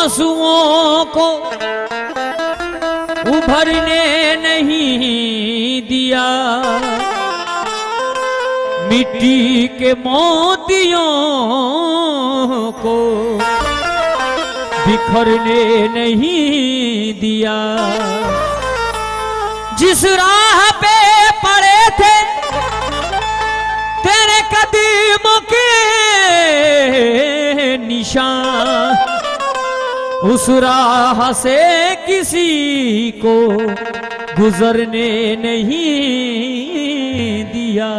आंसुओं को उभरने नहीं दिया, मिट्टी के मोतियों को बिखरने नहीं दिया। जिस राह पे पड़े थे तेरे कदमों के निशान, उस राह से किसी को गुजरने नहीं दिया।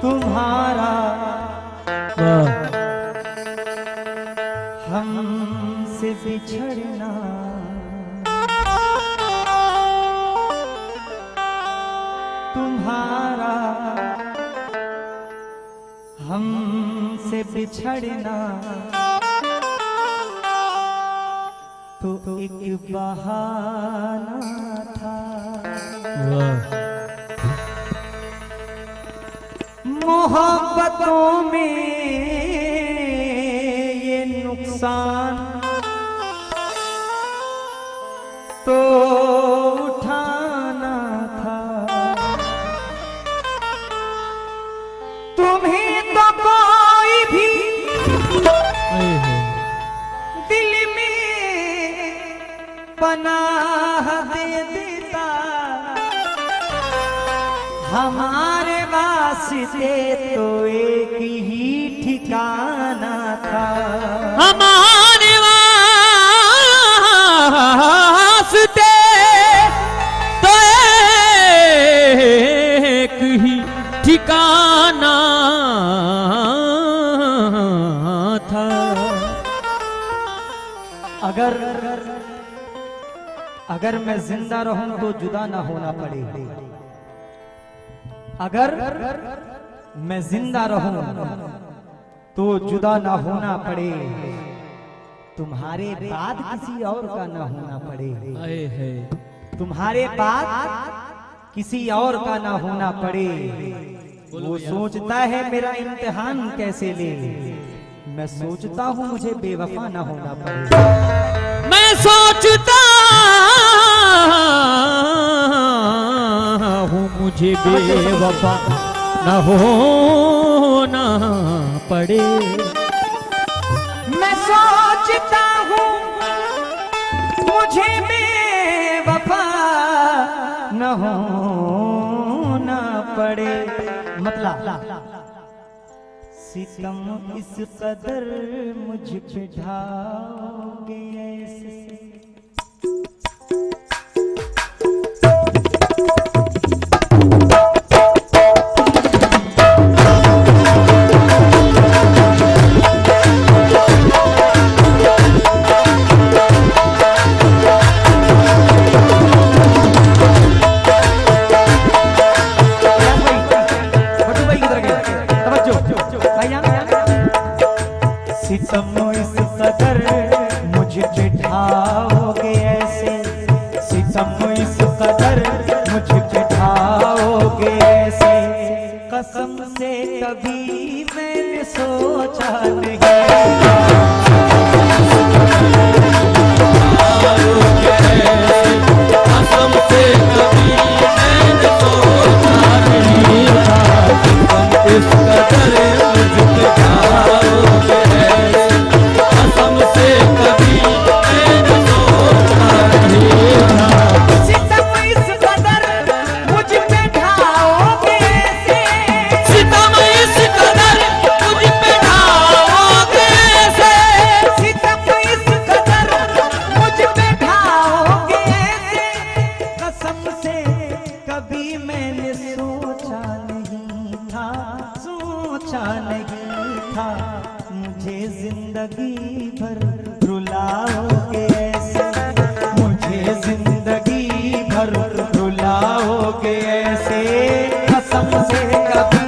तुम्हारा हमसे बिछड़ना, तुम्हारा हमसे बिछड़ना तो एक बहाना था। मोहब्बतों में ये नुकसान तो उठाना था। तुम्हें तो कोई भी दिल में पनाह दे देता, हमारे वास्ते तो एक ही ठिकाना था। हमारे वास्ते तो एक ही ठिकाना था। अगर मैं जिंदा रहूं तो जुदा ना होना पड़े। अगर मैं जिंदा रहूं तो जुदा ना होना पड़े, तुम्हारे बाद किसी और का ना होना पड़े। तुम्हारे बाद किसी और का ना होना पड़े। वो सोचता है मेरा इम्तिहान कैसे ले, मैं सोचता हूँ मुझे बेवफा ना होना पड़े। मैं सोचता हूँ मुझे बेवफा न होना पड़े। मैं सोचता हूँ मुझे बेवफा न होना पड़े। मतलब सितम इस कदर मुझ पे ढाओगे ऐसे, सितम इस कदर मुझ पे ढाओगे ऐसे, सितम इस कदर मुझ पे ढाओगे ऐसे। कसम से कभी मैंने सोचा नहीं, कसम से कभी मैंने सोचा नहीं था इस कदर मुझ पे ढाओगे। मुझे जिंदगी भर रुलाओगे ऐसे, मुझे जिंदगी भर रुलाओगे ऐसे। कसम से कभी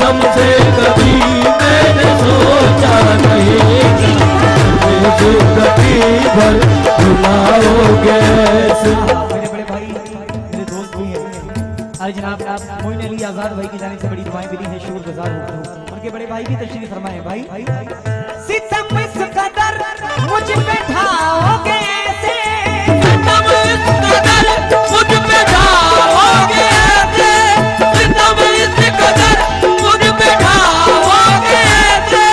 कसम से कभी मैंने सोचा नहीं मुझे जिंदगी भर भुलाओगे ऐसे। मेरे बड़े भाई मेरे दोस्त भी हैं। अरे जनाब आप मोइन अली आजाद भाई की जानिब से बड़ी दुआएं मिली हैं, शुक्रगुजार हूं। उनके बड़े भाई भी तशरीफ फरमाए। भाई सितम इस कदर मुझ पे ढाओगे ऐसे, सितम इस कदर मुझ पे ढाओगे ऐसे, सितम इस कदर मुझ पे ढाओगे ऐसे,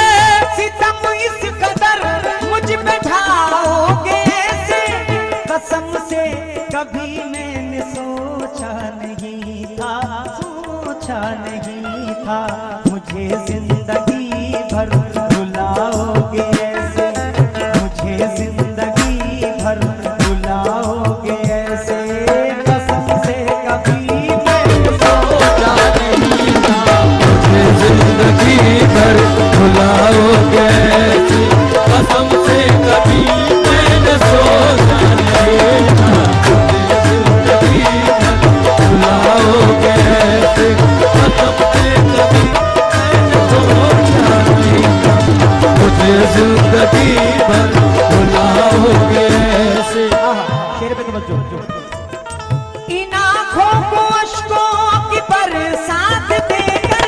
सितम इस कदर मुझ पे ढाओगे ऐसे, कसम से कभी मैंने सोचा नहीं था, सोचा नहीं था मुझे जिंदगी भर भुलाओगे ऐसे, मुझे जिंदगी भर भुलाओगे ऐसे, कसम से कभी मैंने सोचा नहीं था मुझे जिंदगी भर भुलाओगे ऐसे, कसम से कभी मैंने सोचा नहीं था मुझे जिंदगी भर भुलाओगे ऐसे, कसम से कभी मैंने सोचा नहीं था मुझे जिंदगी भर भुलाओगे ऐसे। शेर पे तवज्जो। इन आँखों को अश्कों की बरसात देकर,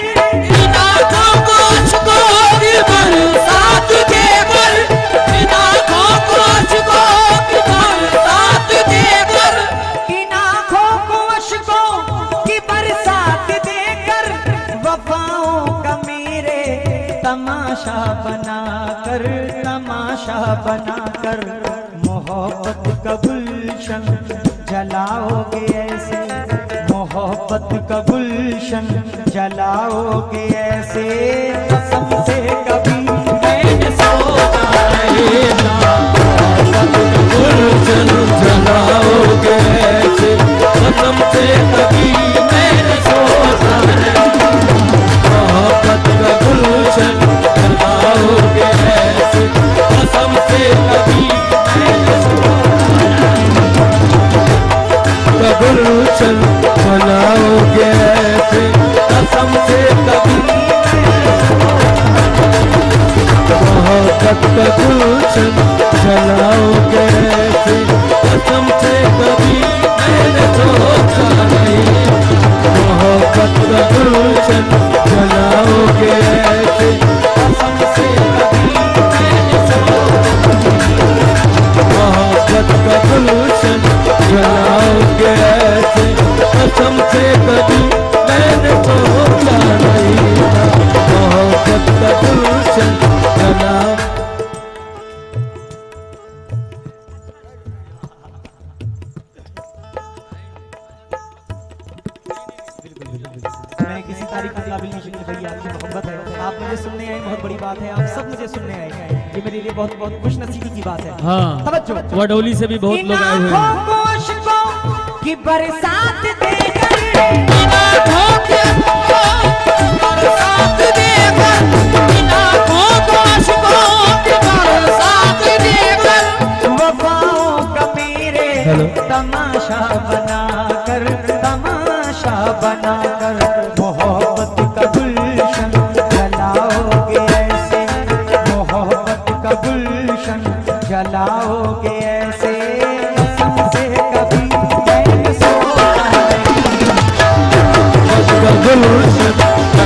इन आँखों को अश्कों की बरसात देकर, इन आँखों को अश्कों की बरसात देकर, इन आँखों को अश्कों की बरसात देकर, वफाओं का मेरे तमाशा बनाकर, तमाशा बनाकर, मोहब्बत का गुलशन जलाओगे ऐसे, मोहब्बत का गुलशन जलाओगे ऐसे, कसम से कभी मैंने सोचा नहीं था गुलशन जलाओगे ऐसे, कसम से कभी मैंने सोचा नहीं मोहब्बत का गुलशन जलाओगे ऐसे, कसम से कभी मैंने गुलशन जलाओगे ऐसे, कसम से कभी मोहब्बत का गुलशन जलाओगे ऐसे, कसम से कभी मैंने सोचा नहीं मोहब्बत का गुलशन जलाओगे ऐसे, कसम से कभी मैंने सोचा नहीं मोहब्बत का गुलशन जलाओगे ऐसे, कसम से कभी मैंने सोचा नहीं मोहब्बत का गुलशन जलाओ। मैं किसी तारीफ के काबिल नहीं शकील भाई, आपकी मोहब्बत है, आप मुझे सुनने आए बहुत बड़ी बात है, आप सब मुझे सुनने आए, ये मेरे लिए बहुत बहुत खुश नसीबी की बात है। हाँ, तवज्जो। वडोली से भी बहुत लोग आए हुए हैं। इन आँखों को अश्कों की बरसात देकर, इन आँखों के बरसात देकर, इन आँखों को अश्कों की बरसात देकर, वफाओं का मेरे तमाशा बनाकर, तमाशा बनाकर, मोहब्बत का गुलशन जलाओगे ऐसे, मोहब्बत का गुलशन जलाओगे ऐसे, कसम से कभी मैंने सोचा नहीं का गुलशन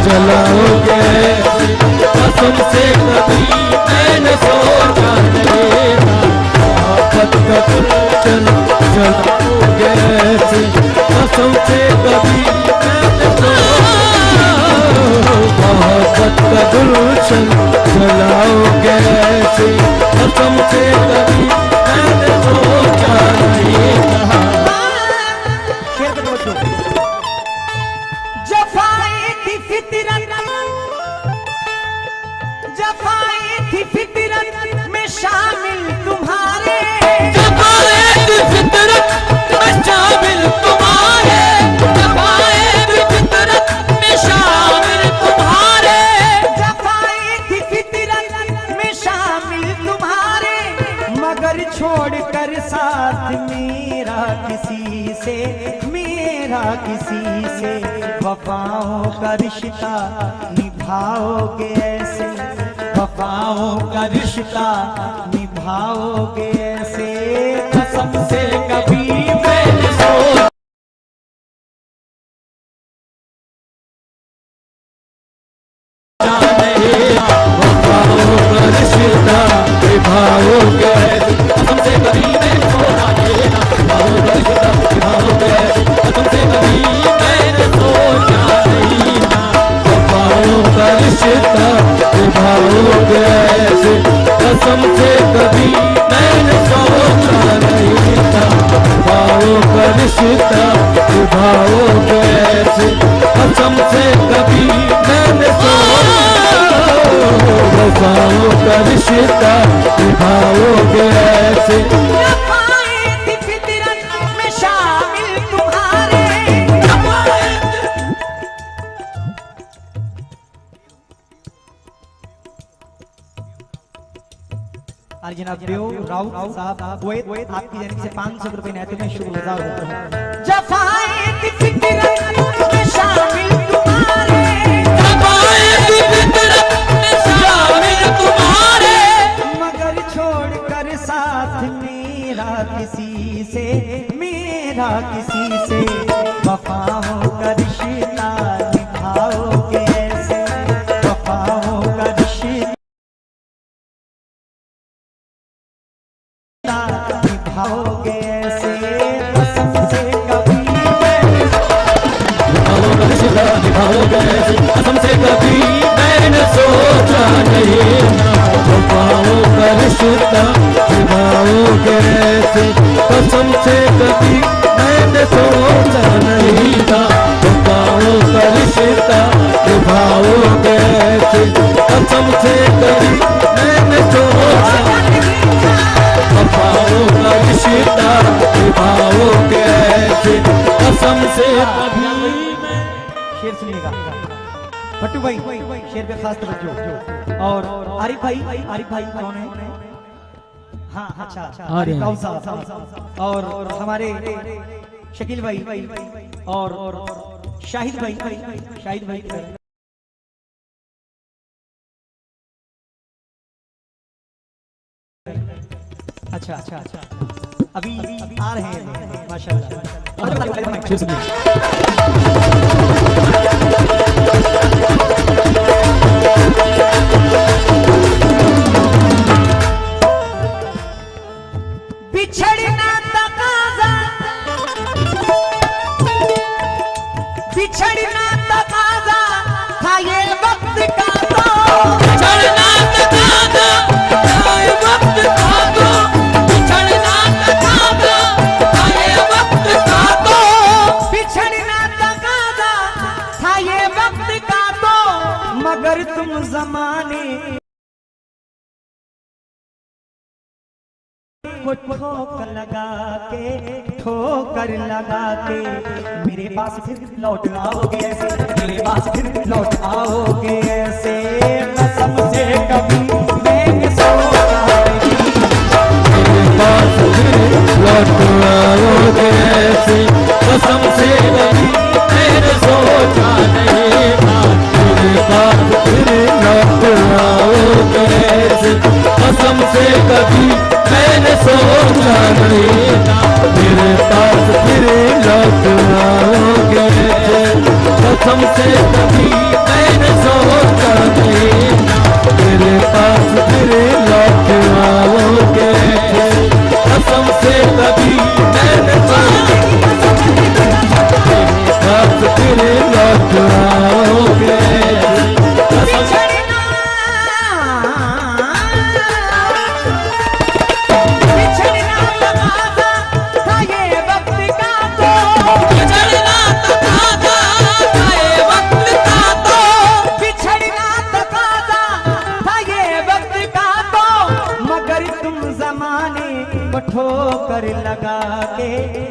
जलाओगे ऐसे, कसम से कभी मैंने सोचा नहीं मोहब्बत का गुलशन जलाओगे ऐसे, कसम से कभी मैंने सोचा मोहब्बत का गुलशन जलाओगे ऐसे, कसम से कभी मैंने सोचा नहीं शेर पे तवज्जो। जफाए थी फितरत, जफाए थी फितरत में शामिल तुम्हारे, जफाए थी फितरत में शामिल तुम्हारे, जफाए थी फितरत में शामिल तुम्हारे, जफाए थी फितरत में शामिल तुम्हारे, मगर छोड़कर साथ मेरा किसी से, मेरा किसी से वफाओं का रिश्ता निभाओगे ऐसे, वफाओं का रिश्ता निभाओगे ऐसे, कसम से कभी मैंने सोचा नहीं, वफाओं का रिश्ता निभाओगे ऐसे, कसम से कभी मैंने सोचा नहीं, वफाओं का रिश्ता निभाओगे ऐसे, कसम से कभी मैंने सोचा नहीं, वफाओं का रिश्ता निभाओगे ऐसे, कसम से कभी मैंने सोचा नहीं था, वफाओं का रिश्ता निभाओगे ऐसे, कसम से कभी मैंने वफाओं का रिश्ता निभाओगे ऐसे, फितरत में शामिल तुम्हारे, आज जनाब बेओ राउत साहब कुवैत आपकी जानिब से 500 रुपए नहते में शुक्रगुजार होता हूँ। जफाए फितरत में शामिल तुम्हारे, मगर छोड़कर साथ मेरा किसी से वफाओं का रिश्ता निभाओगे ऐसे, वफाओं का रिश्ता निभाओगे ऐसे, कसम से कभी निभाओगे ऐसे, कसम से कभी मैंने सोचा नहीं, वफाओं का रिश्ता निभाओगे ऐसे, कसम से कभी मैंने सोचा नहीं था, वफाओं का रिश्ता निभाओगे ऐसे, कसम से कभी मैंने सोचा, वफाओं का रिश्ता निभाओगे ऐसे, कसम से कभी। शेर सुनिएगा भट्टू भाई, शेर पे खास तवज्जो। और आरिफ भाई कौन है? हाँ अच्छा आरिफ राव साहब, और हमारे शकील भाई और शाहिद भाई अच्छा अभी आ रहे हैं माशाल्लाह। शेर सुनिए। बिछड़ना तकाजा था ये वक्त का, तो बिछड़ना तकाजा था ये वक्त का, तो बिछड़ना तकाजा था ये वक्त का, तो बिछड़ना तकाजा था ये वक्त का, तो मगर तुम जमाने को ठोकर लगा के मेरे पास फिर लौट आओगे ऐसे, मेरे पास फिर लौट आओगे ऐसे, कसम से कभी मैंने सोचा नहीं, मेरे पास फिर लौट आओगे ऐसे, कसम से कभी मैंने सोचा नहीं था, मेरे पास फिर लौट आओगे ऐसे, कसम से कभी मैंने सोचा नहीं था, मेरे पास फिर लौट आओगे ऐसे, कसम से कभी मैंने सोचा नहीं था, मेरे पास फिर लौट आओगे ऐसे, कसम से कभी मैंने पास फिर लौट आओगे ऐसे, कसम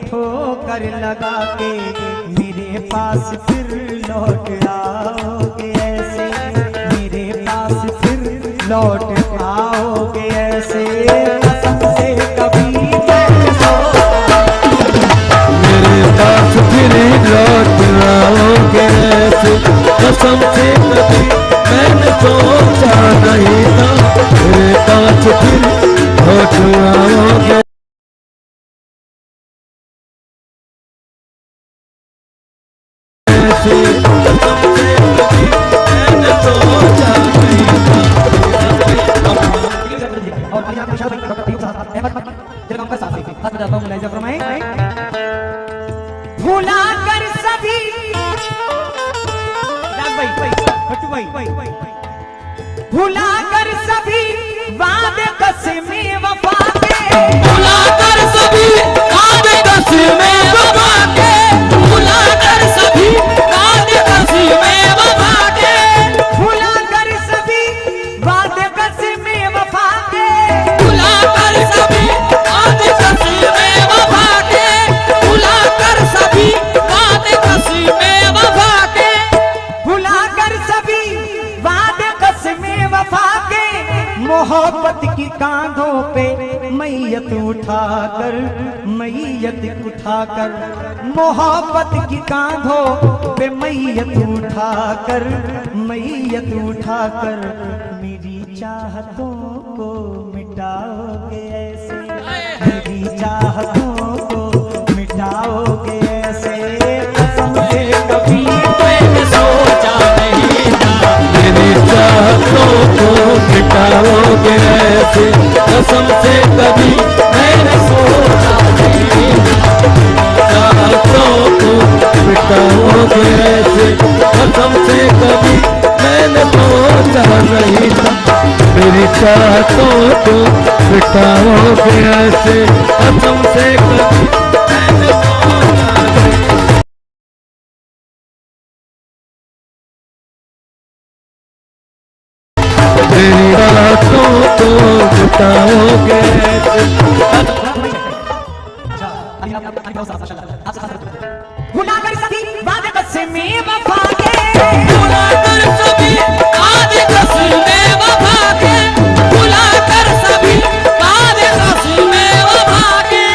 ठोकर लगा के मेरे पास फिर लौट आओगे ऐसे, मेरे पास फिर लौट आओगे ऐसे, कसम से कभी मेरे पास फिर लौट आओगे ऐसे, कसम से कभी सोचा नहीं था मेरे पास फिर लौट आओगे ऐसे, कसम से कभी मैंने सोचा नहीं था। और आज आपको शायद डॉक्टर पीयूष साहब अहमद जलगांव का साथी हाथ बजाता हूं मुलाहिजा फरमाएं। भुला कर सभी राज भाई भट्टू भाई भुला कर सभी वादे कसमें वफा के, भुला कर सभी वादे कसमें वफा के, भुला कर सभी वादे कसमें वफा के, भुला कर सभी वादे कसमें वफा के, भुला कर सभी वादे कसमें वफा के, भुला कर सभी वादे कसमें वफा के, भुला कर सभी वादे कसमें वफा के, मोहब्बत की कांधों पे मैयत उठाकर, मैयत उठाकर, मोहब्बत की कांधों पे मैयत उठाकर, मैयत उठाकर मेरी चाहतों को मिटाओगे ऐसे, मेरी चाहतों को मिटाओगे ऐसे, कसम से कभी मैंने सोचा नहीं था मेरी चाहतों को मिटाओगे ऐसे, कसम से कभी मैंने सोचा नहीं था चाहतों को मिटाओगे ऐसे, कसम से कभी मैंने सोचा नहीं था मेरी चाहतों को मिटाओगे ऐसे, कसम से कभी मैंने सोचा नहीं। मेरी बातों को बताओगे भुला कर सभी वादे कसमें वफा के, भुला कर सभी वादे कसमें वफा के, भुला कर सभी वादे कसमें वफा के,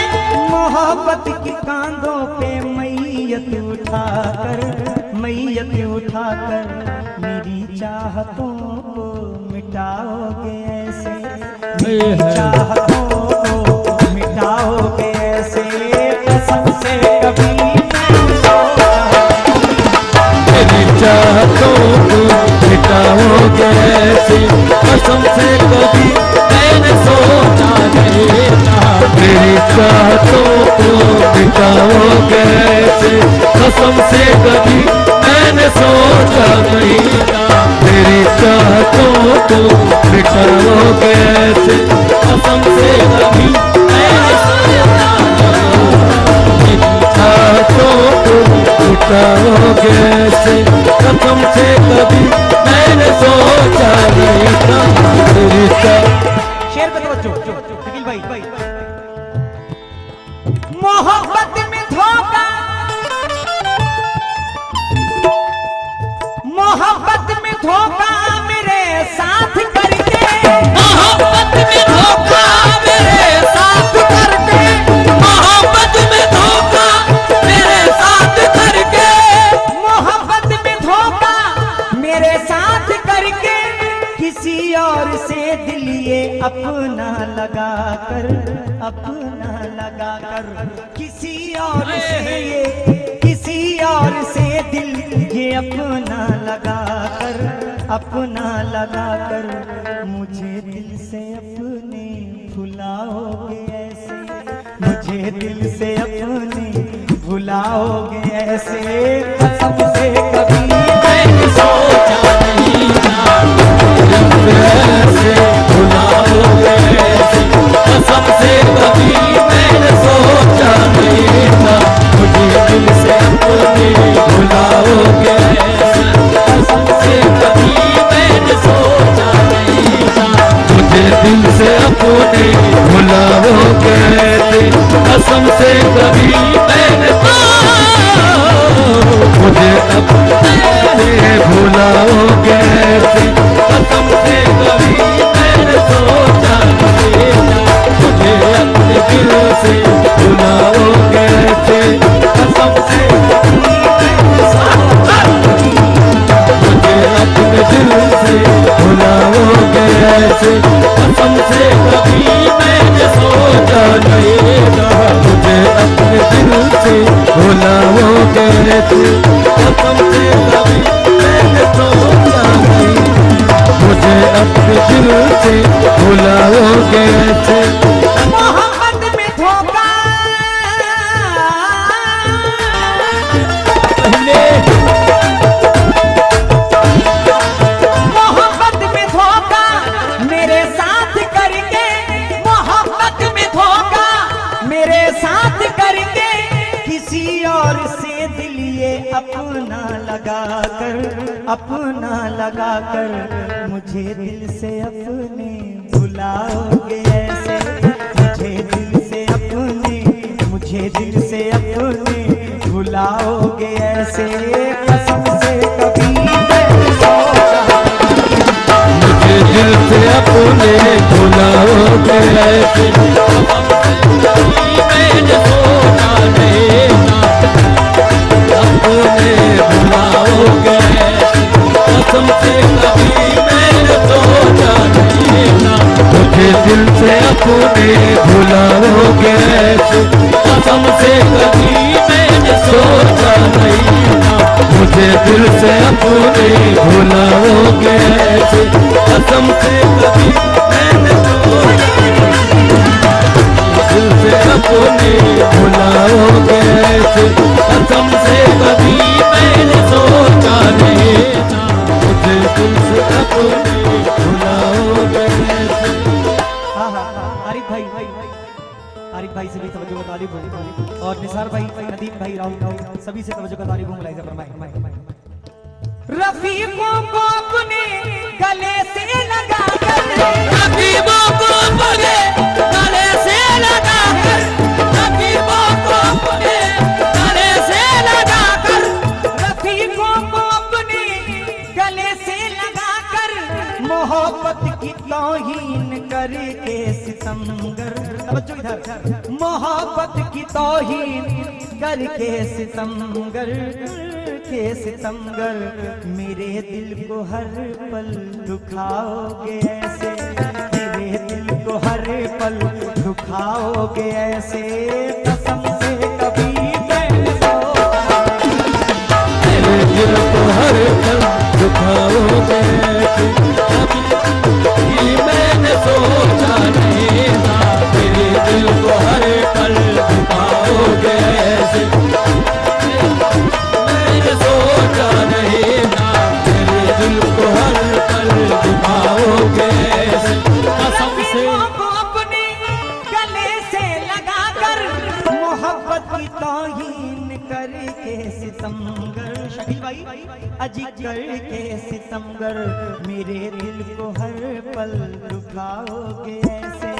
मोहब्बत की कांधों पे मैयत उठाकर, मैयत उठाकर मेरी चाहतों को मिटाओगे ऐसे, मेरी चाहतों को मिटाओगे ऐसे, कसम से कभी मैंने सोचा मेरी चाहतों को मिटाओगे ऐसे, कसम से कभी मैंने सोचा नहीं था मेरी चाहतों को मिटाओगे ऐसे, कसम से कभी मैंने सोचा नहीं था मेरी चाहतों को मिटाओगे ऐसे, कसम से कभी मैंने सोचा नहीं था मेरी चाहतों को मिटाओगे ऐसे, कसम से कभी मैंने सोचा नहीं था मेरी शेर पे तवज्जो शकील भाई, मोहब्बत में धोखा, मोहब्बत में धोखा मेरे साथ करके, मोहब्बत में धोखा मेरे साथ करके, मोहब्बत में धोखा मेरे साथ करके, मोहब्बत में धोखा मेरे साथ करके, किसी और से दिल ये अपना लगा कर, अपना लगा कर, किसी और से ये, किसी और से दिल ये अपना लगा कर, अपना लगा कर मुझे दिल से अपने भुलाओगे ऐसे, मुझे दिल से अपने भुलाओगे ऐसे, कसम से कभी मैंने सोचा नहीं था ऐसे भुलाओगे ऐसे, कसम से कभी मैंने सोचा नहीं था मुझे दिल से अपने भुलाओगे ऐसे, कसम से कभी मैंने सोचा नहीं था मुझे दिल से अपने भुलाओगे ऐसे, कसम से कभी मैंने मुझे अपने भुलाओगे ऐसे, कसम से कभी मैंने सोचा नहीं था मुझे अपने दिल से भुलाओगे ऐसे, कसम से कभी मैंने सोचा नहीं था मुझे अपने दिल से से कभी मैंने सोचा नहीं था, मुझे अपने दिल से भुलाओगे कैसे, कसम से कभी मैंने सोचा नहीं, मुझे अपने दिल से भुलाओगे कैसे। मोहब्बत में धोखा पहले मोहब्बत में धोखा मेरे साथ करके, मोहब्बत में धोखा मेरे साथ करके, किसी और से दिल ये अपना लगाकर मुझे दिल से अपने भुलाओगे ऐसे, मुझे दिल से अपने भुलाओगे ऐसे, कसम से कभी मैंने सोचा मुझे दिल से अपने भुलाओगे ऐसे, मैंने सोचा नहीं था, अपने भुलाओगे ऐसे, कसम से कभी मैंने सोचा नहीं था, मुझे दिल से अपने भुलाओगे ऐसे, कसम से कभी मैंने सोचा नहीं था, मुझे दिल से अपने भुलाओगे ऐसे, कसम से कभी मैंने सोचा दिल से अपने भुलाओगे ऐसे, कसम से कभी मैंने सोचा नहीं था, मुझे दिल से अपने भुलाओगे ऐसे। आरिफ भाई से भी तवज्जो का तारीफ हो, और निसार भाई, नदीम भाई, राहुल सभी से तवज्जो का तारीफ हो। मुलाहिजा फरमाएं। रफीकों को अपने गले से लगा कर, रकीबों को अपने गले से लगा कर, रकीबों को अपने गले से लगा कर, रफीकों को अपने गले से लगा कर, मोहब्बत की तौहीन करके सितमगर, तवज्जो इधर, मोहब्बत की तौहीन करके सितमगर मेरे दिल को हर पल दुखाओगे ऐसे, मेरे दिल को हर पल दुखाओगे ऐसे, कसम से कभी मैंने सोचा मेरे दिल को हर पल दुखाओगे ऐसे, कभी मैंने सोचा नहीं था, मेरे दिल को हर पल दुखाओगे ऐसे, मैंने सोचा नहीं था, मेरे दिल को हर पल दुखाओगे ऐसे, कसम से को अपने गले से लगाकर, मोहब्बत की तौहीन करके सितमगर, शकील भाई अजी करके सितमगर, मेरे दिल को हर पल दुखाओगे ऐसे,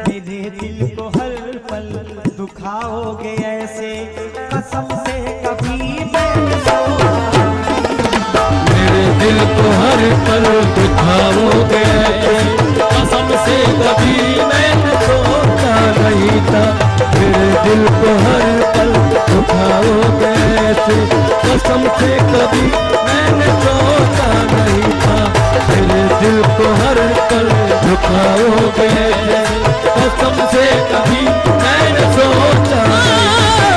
मेरे दिल को हर पल दुखाओगे ऐसे, कसम से कभी मैंने सोचा मेरे दिल को हर पल दुखाओगे ऐसे, कसम से कभी मैंने सोचा नहीं था, मेरे दिल को हर पल दुखाओगे ऐसे, कसम से कभी मैंने सोचा नहीं था, मेरे दिल को हर पल दुखाओगे ऐसे, कसम से कभी मैंने सोचा नहीं था,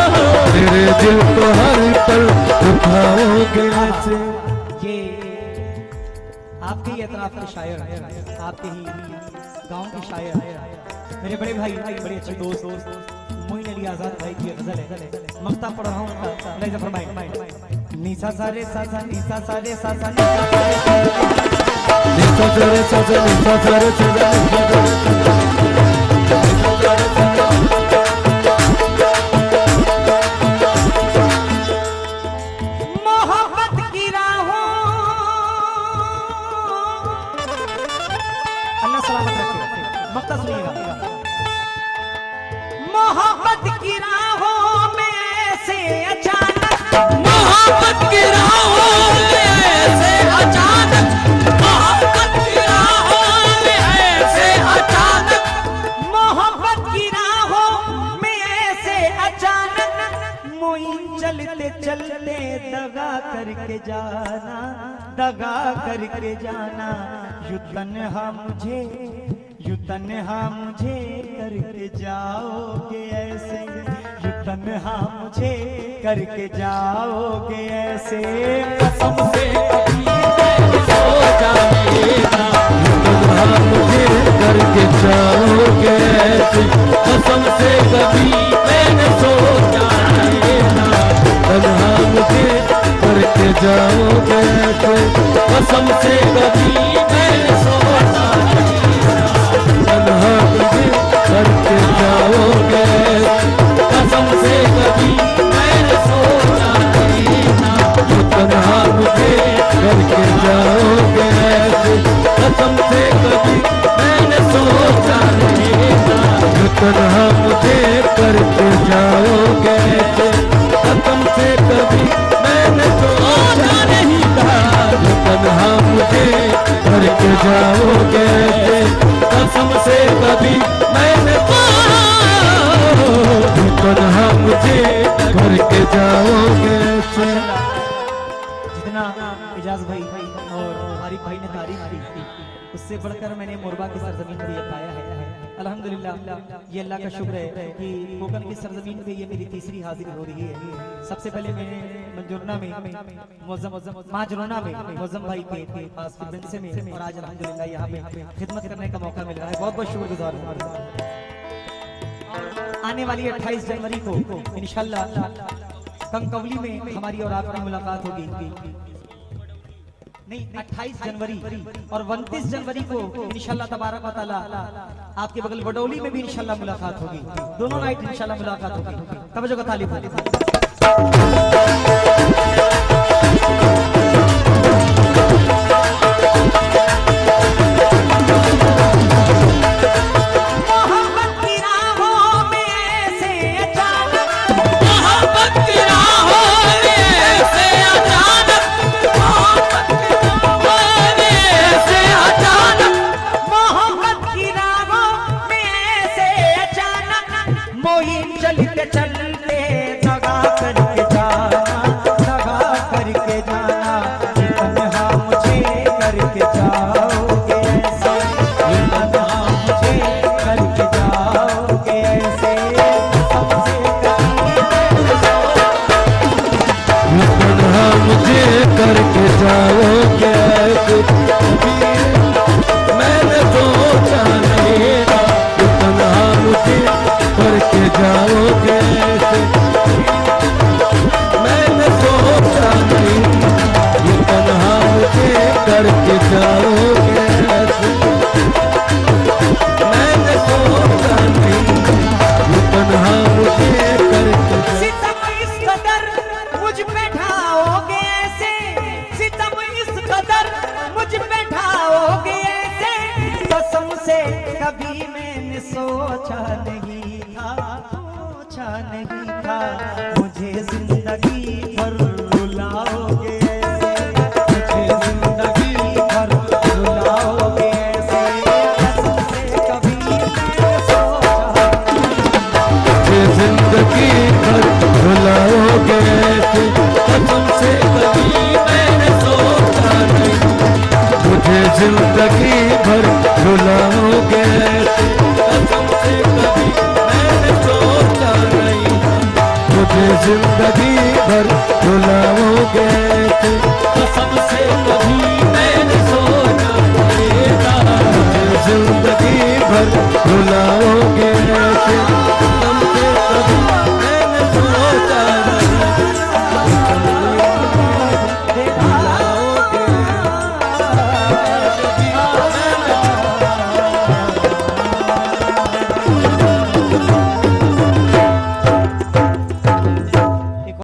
मेरे दिल को हर पल दुखाओगे ऐसे। ये आपके ही अतराफ के शायर, आपके ही गांव के शायर, मेरे बड़े भाई, बड़े अच्छे दोस्त मोइन अली आजाद भाई की गजल है, मक्ता पढ़ रहा हूँ उनका, फरमाएं। निसा सारे सासा, निसा सारे सासा, निसा सारे सासा, निसा सारे सासा, मोहब्बत की राहों, अल्लाह सलामत रखे, मक्ता सुनिएगा। मोहब्बत की राहों में ऐसे अचानक, मोहब्बत की राहों में ऐसे अचानक, मोहब्बत की राहों में ऐसे अचानक, मोहब्बत की राहों में ऐसे अचानक, मोइन चलते चलते दगा करके जाना, दगा करके जाना, यू तन्हा मुझे करके जाओगे ऐसे, यू तन्हा मुझे करके जाओगे ऐसे, कसम से कभी मैंने सोचा नहीं था, तन्हा मुझे करके जाओगे ऐसे, कसम से कभी मैंने सोचा नहीं था, तन्हा मुझे करके जाओगे ऐसे, कसम से कभी मैंने सोचा नहीं था, तन्हा मुझे करके जाओगे ऐसे, कसम से कभी मैंने सोचा नहीं था, तन्हा मुझे करके जाओगे ऐसे, कसम से कभी मैंने सोचा नहीं था, तन्हा मुझे करके जाओगे ऐसे, कसम से कभी मैंने सोचा नहीं था, तन्हा मुझे करके जाओगे ऐसे, कसम से कभी मैंने तन्हा मुझे करके जाओगे ऐसे। जितना इजाज भाई और आरिफ भाई ने तारीफ की, उससे बढ़कर मैंने मोरबा की सरजमीन पे ये पाया है। अल्हम्दुलिल्लाह, ये अल्लाह का शुक्र है कि कोकन की सरजमीन पे ये मेरी तीसरी हाजिरी हो रही है। सबसे पहले मैंने मंजूरना में माजरोना में मौजम भाई के पास फ्रीक्वेंसी में, और आज अल्हम्दुलिल्लाह यहाँ पे खिदमत करने का मौका मिल रहा है। बहुत बहुत शुक्रगुजार हूँ। आने वाली 28 जनवरी को इंशाल्लाह कंकवली में हमारी और आपकी मुलाकात होगी। नहीं, 28 जनवरी और 29 जनवरी को इंशाल्लाह तबारक व तआला आपके बगल बडौली में भी इंशाल्लाह मुलाकात होगी। दोनों नाइट इंशाल्लाह मुलाकात होगी। तवज्जो का तालिब। चलते चलते दगा करके जाना, दगा करके जाना, तन्हा मुझे करके जाओगे ऐसे, तन्हा मुझे करके जाओगे ऐसे, सबसे तन्हा मुझे करके जाओगे ऐसे, मैंने सोचा नहीं था, तन्हा मुझे करके जाओगे ऐसे, मैंने सोचा नहीं, ये तन्हा मुझे करके जाओगे ऐसे, मैंने सोचा नहीं, ये तन्हा मुझे करके सितम इस कदर मुझ पे ढाओगे ऐसे, सितम इस कदर मुझ पे ढाओगे ऐसे, कसम से कभी मैंने सोचा नहीं था, मुझे जिंदगी भर रुलाओगे ऐसे, मुझे जिंदगी भर रुलाओगे ऐसे, कसम से कभी मैंने सोचा, मुझे जिंदगी भर रुलाओगे ऐसे, कसम से कभी मैंने सोचा नहीं, मुझे जिंदगी भर रुलाओगे ऐसे, कसम से कभी मैंने सोचा नहीं, मुझे जिंदगी भर रुलाओगे ऐसे, कसम से कभी मैंने सोचा नहीं था, मुझे जिंदगी भर रुलाओगे